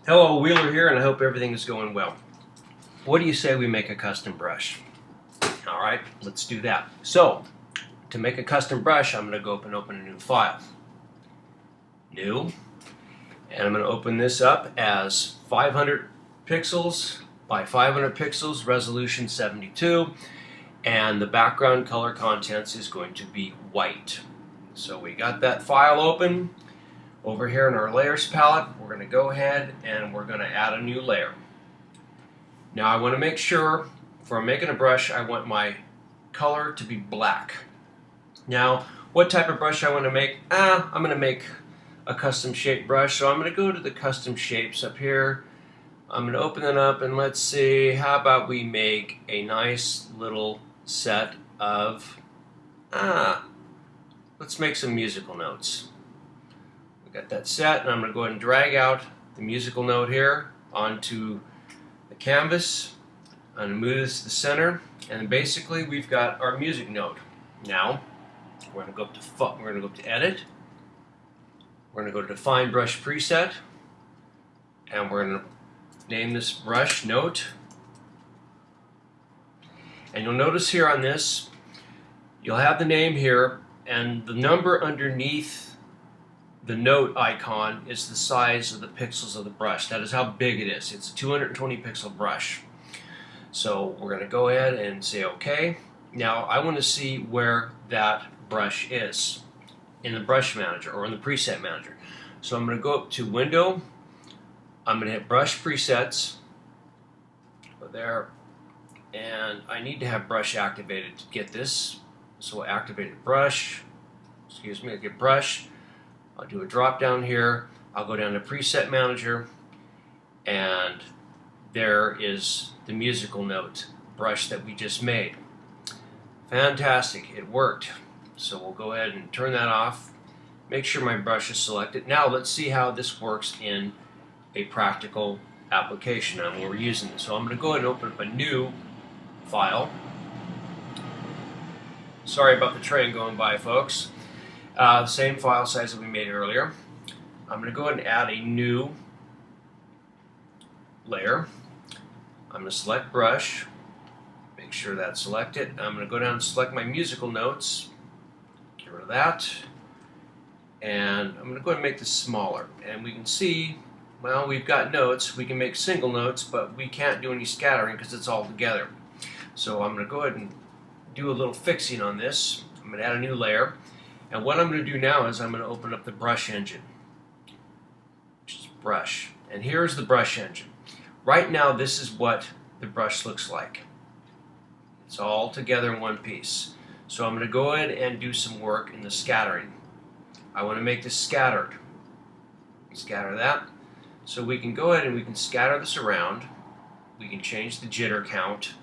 Hello, Wheeler here, and I hope everything is going well. What do you say we make a custom brush? All right, let's do that. So, to make a custom brush, I'm going to go up and open a new file. New. And I'm going to open this up as 500 pixels by 500 pixels, resolution 72, and the background color contents is going to be white. So we got that file open. Over here in our layers palette, we're going to go ahead and we're going to add a new layer. Now I want to make sure, for making a brush, I want my color to be black. Now, what type of brush I want to make? I'm going to make a custom shape brush, so I'm going to go to the custom shapes up here. I'm going to open it up and let's see, how about we make a nice little set of, let's make some musical notes. We got that set, and I'm going to go ahead and drag out the musical note here onto the canvas. I'm going to move this to the center, and basically we've got our music note. Now we're going to go up to Edit. We're going to go to Define Brush Preset, and we're going to name this brush Note. And you'll notice here on this, you'll have the name here, and the number underneath the note icon is the size of the pixels of the brush. That is how big it is. It's a 220 pixel brush. So we're going to go ahead and say OK. Now I want to see where that brush is in the brush manager or in the preset manager. So I'm going to go up to Window. I'm going to hit Brush Presets. Go there. And I need to have brush activated to get this. So I'll activate the brush. Excuse me, I'll get brush. I'll do a drop down here. I'll go down to Preset Manager, and there is the musical note brush that we just made. Fantastic, it worked. So we'll go ahead and turn that off. Make sure my brush is selected. Now let's see how this works in a practical application and when we're using it. So I'm going to go ahead and open up a new file. Sorry about the train going by, folks. Same file size that we made earlier. I'm going to go ahead and add a new layer. I'm going to select brush, make sure that's selected. I'm going to go down and select my musical notes, get rid of that, and I'm going to go ahead and make this smaller. And we can see, well, we've got notes. We can make single notes, but we can't do any scattering because it's all together. So I'm going to go ahead and do a little fixing on this. I'm going to add a new layer. And what I'm going to do now is I'm going to open up the brush engine, which is brush. And here's the brush engine. Right now, this is what the brush looks like. It's all together in one piece. So I'm going to go ahead and do some work in the scattering. I want to make this scattered. Scatter that. So we can go ahead and we can scatter this around. We can change the jitter count.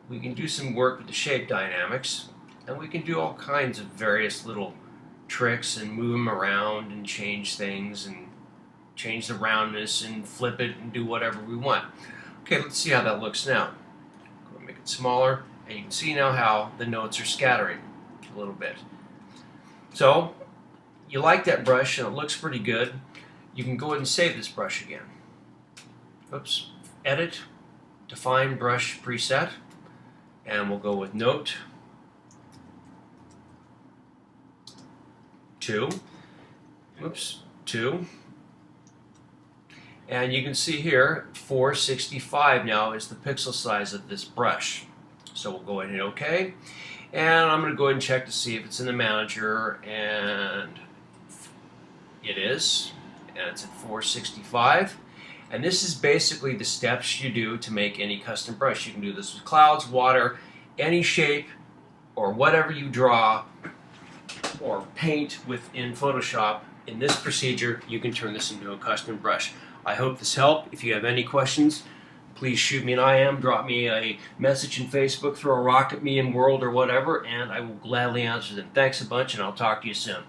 We can do some work with the shape dynamics. And we can do all kinds of various little tricks and move them around and change things and change the roundness and flip it and do whatever we want. Okay, let's see how that looks now. Go and make it smaller, and you can see now how the notes are scattering a little bit. So, you like that brush and it looks pretty good. You can go ahead and save this brush again. Oops, Edit, Define Brush Preset, and we'll go with Note. 2. Oops, 2. And you can see here, 465 now is the pixel size of this brush. So we'll go ahead and hit OK. And I'm going to go ahead and check to see if it's in the manager, and it is. And it's at 465. And this is basically the steps you do to make any custom brush. You can do this with clouds, water, any shape, or whatever you draw or paint within Photoshop. In this procedure, you can turn this into a custom brush. I hope this helped. If you have any questions, please shoot me an IM, drop me a message in Facebook, throw a rock at me in World or whatever, and I will gladly answer them. Thanks a bunch, and I'll talk to you soon.